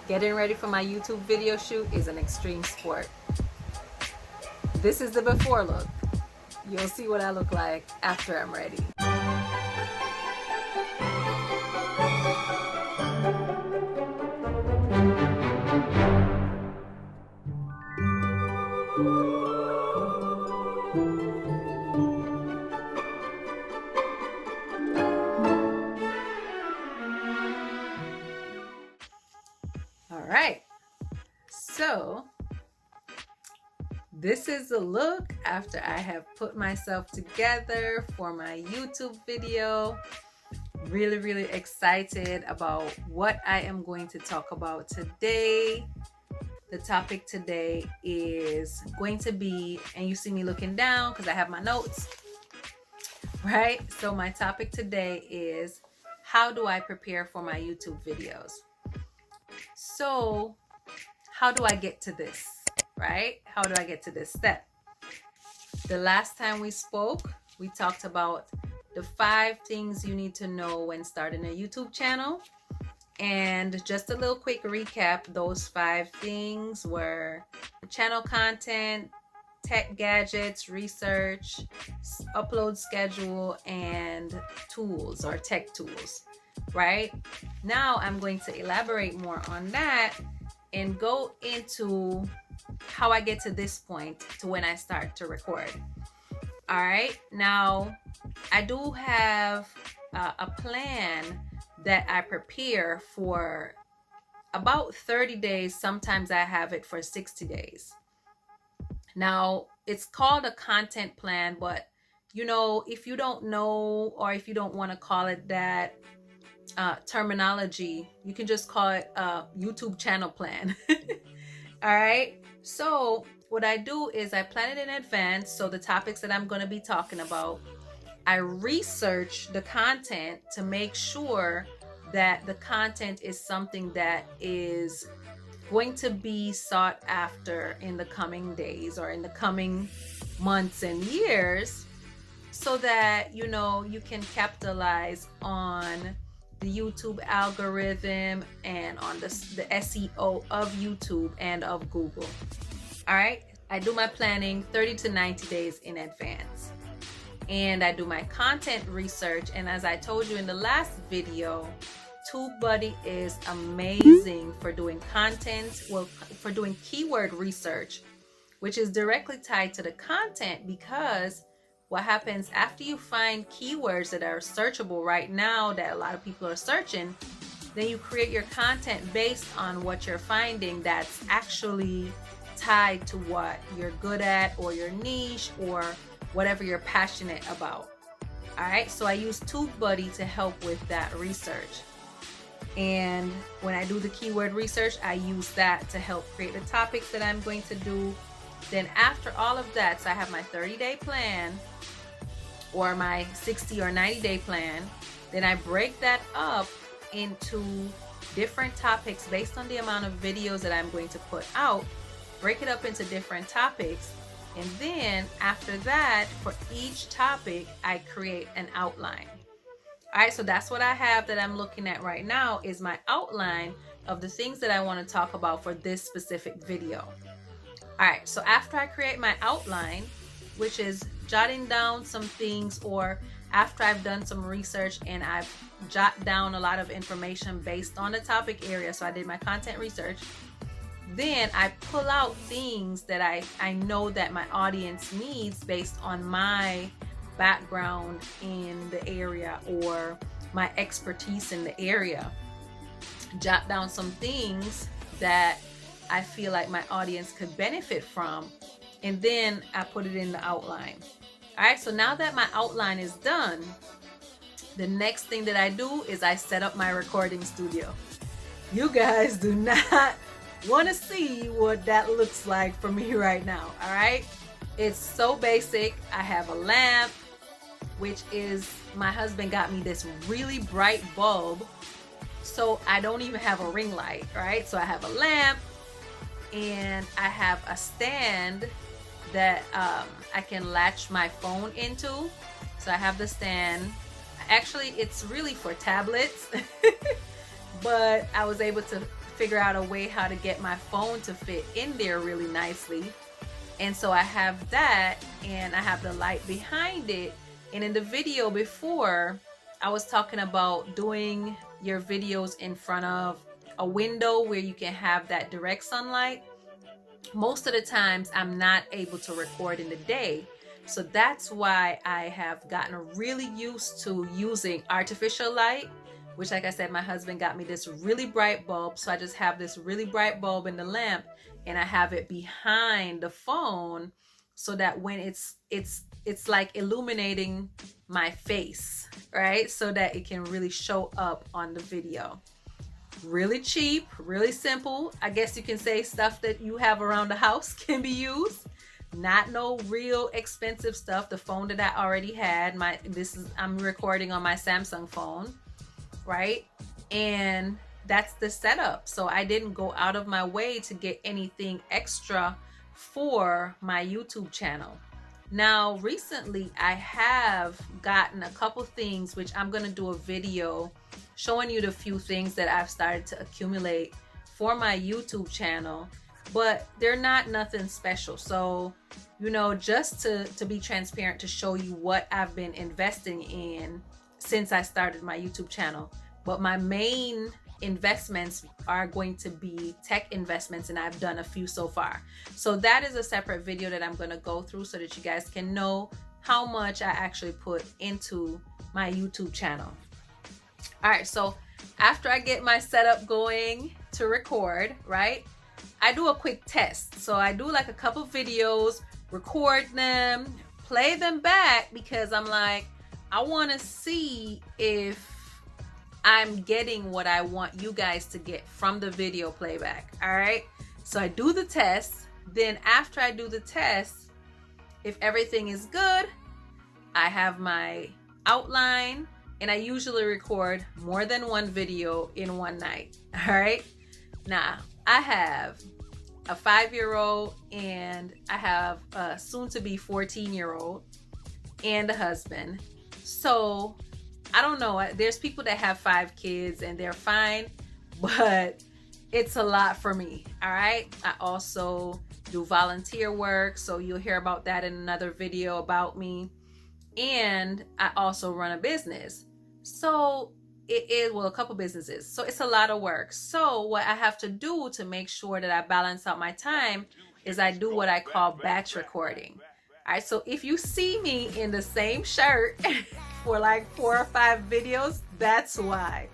Getting ready for my YouTube video shoot is an extreme sport. This is the before look. You'll see what I look like after I'm ready. All right, so this is the look after I have put myself together for my YouTube video. Really excited about what I am going to talk about today. The topic today is going to be, and you see me looking down because I have my notes, right? So my topic today is, how do I prepare for my YouTube videos? So how do I get to this, right? How do I get to this step? The last time we spoke, we talked about the 5 things you need to know when starting a YouTube channel. And just a little quick recap, those 5 things were channel content, tech gadgets, research, upload schedule, and tools or tech tools, right? Now I'm going to elaborate more on that and go into how I get to this point to when I start to record. All right, now I do have a plan that I prepare for about 30 days. Sometimes I have it for 60 days. Now it's called a content plan, but you know, if you don't know, or if you don't want to call it that terminology, you can just call it a YouTube channel plan. All right, so what I do is I plan it in advance. So the topics that I'm going to be talking about, I research the content to make sure that the content is something that is going to be sought after in the coming days or in the coming months and years, so that, you know, you can capitalize on the YouTube algorithm and on the SEO of YouTube and of Google. All right, I do my planning 30 to 90 days in advance, and I do my content research. And as I told you in the last video, TubeBuddy is amazing for doing content, well, for doing keyword research, which is directly tied to the content, because what happens after you find keywords that are searchable right now, that a lot of people are searching, then you create your content based on what you're finding that's actually tied to what you're good at, or your niche, or whatever you're passionate about. All right, so I use TubeBuddy to help with that research. And when I do the keyword research, I use that to help create the topics that I'm going to do. Then after all of that, so I have my 30-day plan or my 60 or 90-day plan. Then I break that up into different topics based on the amount of videos that I'm going to put out. Break it up into different topics. And then after that, for each topic, I create an outline. All right, so that's what I have that I'm looking at right now, is my outline of the things that I want to talk about for this specific video. All right, so after I create my outline, which is jotting down some things, or after I've done some research and I've jotted down a lot of information based on the topic area, so I did my content research, then I pull out things that I know that my audience needs based on my background in the area or my expertise in the area. Jot down some things that I feel like my audience could benefit from, and then I put it in the outline. All right, so now that my outline is done, the next thing that I do is I set up my recording studio. You guys do not want to see what that looks like for me right now. All right, it's so basic. I have a lamp, which is, my husband got me this really bright bulb, so I don't even have a ring light, right? So I have a lamp, and I have a stand that I can latch my phone into. So I have the stand. Actually, it's really for tablets, but I was able to figure out a way how to get my phone to fit in there really nicely. And so I have that, and I have the light behind it. And in the video before, I was talking about doing your videos in front of a window where you can have that direct sunlight. Most of the times I'm not able to record in the day. So that's why I have gotten really used to using artificial light, which, like I said, my husband got me this really bright bulb. So I just have this really bright bulb in the lamp, and I have it behind the phone so that when it's like illuminating my face, right? So that it can really show up on the video. Really cheap, really simple. I guess you can say stuff that you have around the house can be used. Not no real expensive stuff. The phone that I already had, I'm recording on my Samsung phone, right? And that's the setup. So I didn't go out of my way to get anything extra for my YouTube channel. Now, recently I have gotten a couple things, which I'm gonna do a video showing you the few things that I've started to accumulate for my YouTube channel, but they're not nothing special. So, you know, just to be transparent, to show you what I've been investing in since I started my YouTube channel. But my main investments are going to be tech investments, and I've done a few so far. So that is a separate video that I'm going to go through so that you guys can know how much I actually put into my YouTube channel. All right, so after I get my setup going to record, right, I do a quick test. So I do like a couple videos, record them, play them back, because I'm like, I want to see if I'm getting what I want you guys to get from the video playback. All right, so I do the test. Then after I do the test, if everything is good, I have my outline, and I usually record more than one video in one night. All right, now I have a 5-year-old, and I have a soon-to-be 14-year-old and a husband. So I don't know, there's people that have 5 kids and they're fine, but it's a lot for me. All right, I also do volunteer work, so you'll hear about that in another video about me. And I also run a business. So it is, well, a couple businesses. So it's a lot of work. So what I have to do to make sure that I balance out my time is I do what I call batch recording. All right, so if you see me in the same shirt for like 4 or 5 videos, that's why.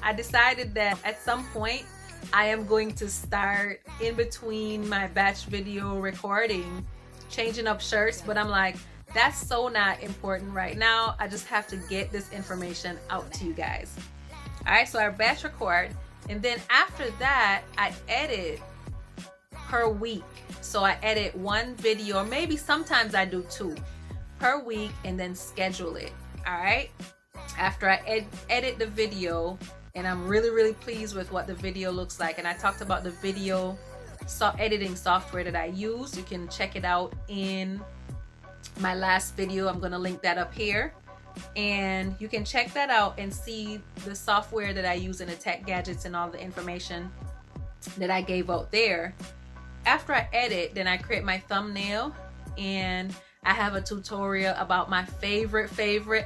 I decided that at some point I am going to start, in between my batch video recording, changing up shirts, but I'm like, that's so not important right now. I just have to get this information out to you guys. All right, so I batch record, and then after that, I edit per week. So I edit 1 video, or maybe sometimes I do 2 per week, and then schedule it. All right, after I edit the video, and I'm really pleased with what the video looks like. And I talked about the video editing software that I use. You can check it out in my last video. I'm going to link that up here, and you can check that out and see the software that I use in the tech gadgets and all the information that I gave out there. After I edit, then I create my thumbnail, and I have a tutorial about my favorite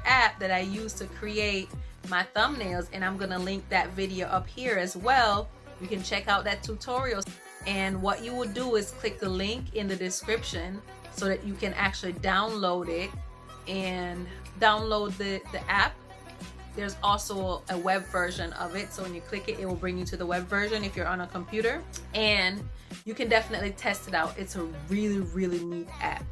app that I use to create my thumbnails, and I'm going to link that video up here as well. You can check out that tutorial, and what you will do is click the link in the description so that you can actually download it and download the app. There's also a web version of it, so when you click it, it will bring you to the web version if you're on a computer, and you can definitely test it out. It's a really neat app.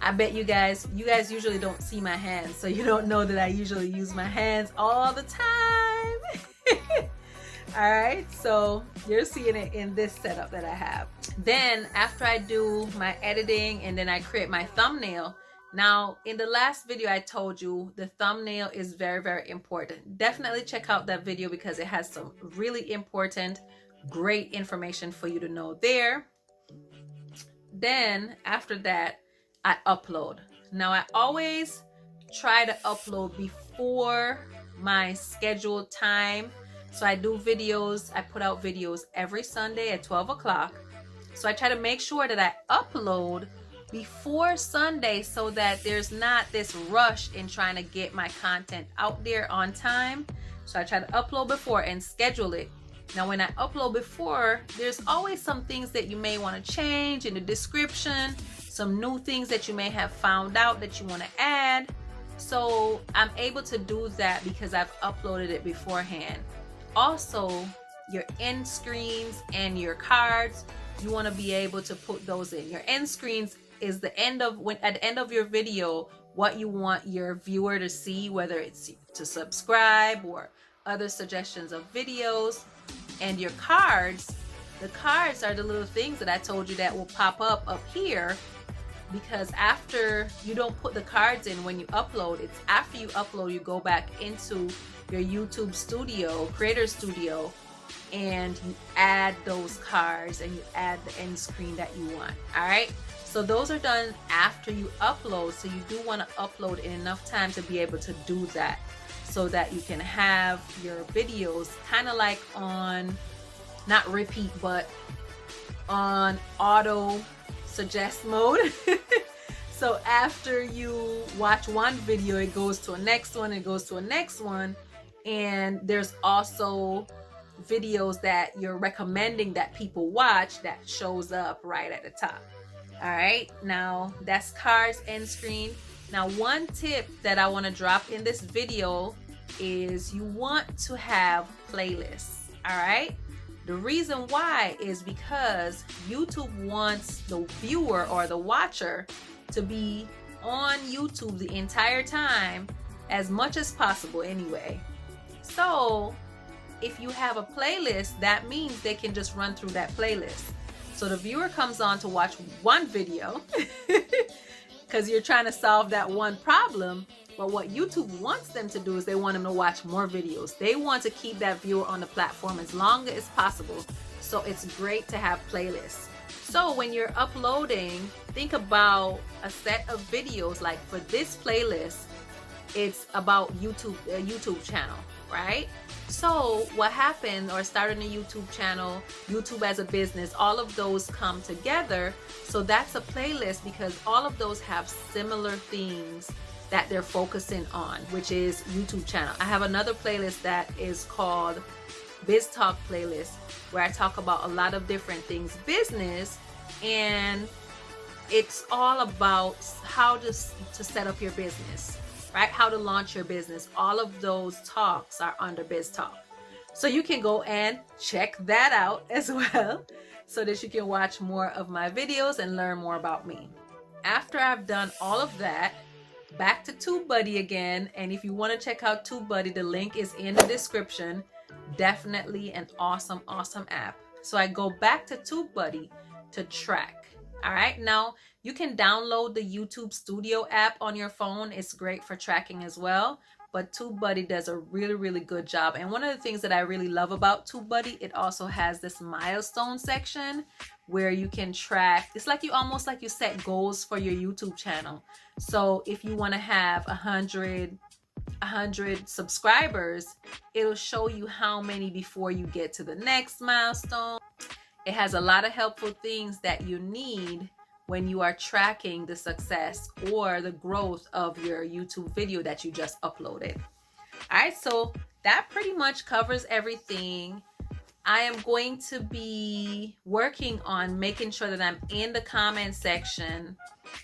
I bet you guys usually don't see my hands, so you don't know that I usually use my hands all the time. All right, so you're seeing it in this setup that I have. Then after I do my editing and then I create my thumbnail. Now, in the last video, I told you the thumbnail is very important. Definitely check out that video because it has some really important, great information for you to know there. Then after that, I upload. Now, I always try to upload before my scheduled time So I do videos, I put out videos every Sunday at 12 o'clock. So I try to make sure that I upload before Sunday so that there's not this rush in trying to get my content out there on time. So I try to upload before and schedule it. Now, when I upload before, there's always some things that you may want to change in the description, some new things that you may have found out that you want to add. So I'm able to do that because I've uploaded it beforehand. Also, your end screens and your cards, you want to be able to put those in. Your end screens is the end of at the end of your video, what you want your viewer to see, whether it's to subscribe or other suggestions of videos. And your cards, the cards are the little things that I told you that will pop up here, because after you don't put the cards in when you upload, it's after you upload, you go back into your YouTube studio, Creator Studio, and you add those cards and you add the end screen that you want. All right, so those are done after you upload. So you do want to upload in enough time to be able to do that, so that you can have your videos kind of like on, not repeat, but on auto suggest mode. So after you watch one video, it goes to a next one, it goes to a next one. And there's also videos that you're recommending that people watch that shows up right at the top. All right, now that's cards end screen. Now, one tip that I want to drop in this video is you want to have playlists. All right, the reason why is because YouTube wants the viewer or the watcher to be on YouTube the entire time, as much as possible anyway. So if you have a playlist, that means they can just run through that playlist. So the viewer comes on to watch one video because you're trying to solve that one problem. But what YouTube wants them to do is they want them to watch more videos. They want to keep that viewer on the platform as long as possible. So it's great to have playlists. So when you're uploading, think about a set of videos. Like for this playlist, it's about YouTube channel, right? So what happened, or starting a YouTube channel, YouTube as a business, all of those come together. So that's a playlist because all of those have similar things that they're focusing on, which is YouTube channel. I have another playlist that is called Biz Talk playlist, where I talk about a lot of different things business, and it's all about how to set up your business, right? How to launch your business. All of those talks are under Biz Talk. So you can go and check that out as well, so that you can watch more of my videos and learn more about me. After I've done all of that, back to TubeBuddy again. And if you want to check out TubeBuddy, the link is in the description. Definitely an awesome app. So I go back to TubeBuddy to track. All right, now you can download the YouTube Studio app on your phone. It's great for tracking as well, but TubeBuddy does a really good job. And one of the things that I really love about TubeBuddy, it also has this milestone section where you can track. It's like almost like you set goals for your YouTube channel. So if you want to have 100 subscribers, it'll show you how many before you get to the next milestone. It has a lot of helpful things that you need when you are tracking the success or the growth of your YouTube video that you just uploaded. All right, so that pretty much covers everything. I am going to be working on making sure that I'm in the comment section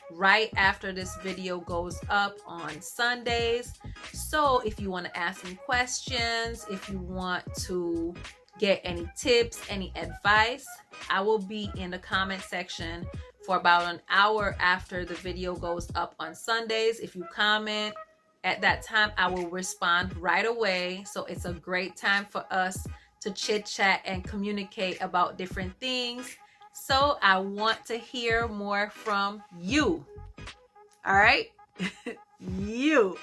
right after this video goes up on Sundays. So if you want to ask me questions, if you want to get any tips, any advice, I will be in the comment section for about an hour after the video goes up on Sundays. If you comment at that time, I will respond right away. So it's a great time for us to chit chat and communicate about different things. So I want to hear more from you. All right? You.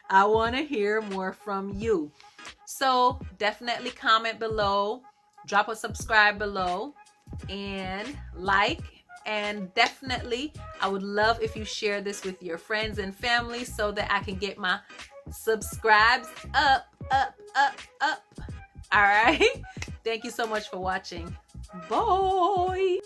I want to hear more from you. So definitely comment below, drop a subscribe below, and like. And definitely, I would love if you share this with your friends and family so that I can get my subscribes up. All right. Thank you so much for watching. Bye.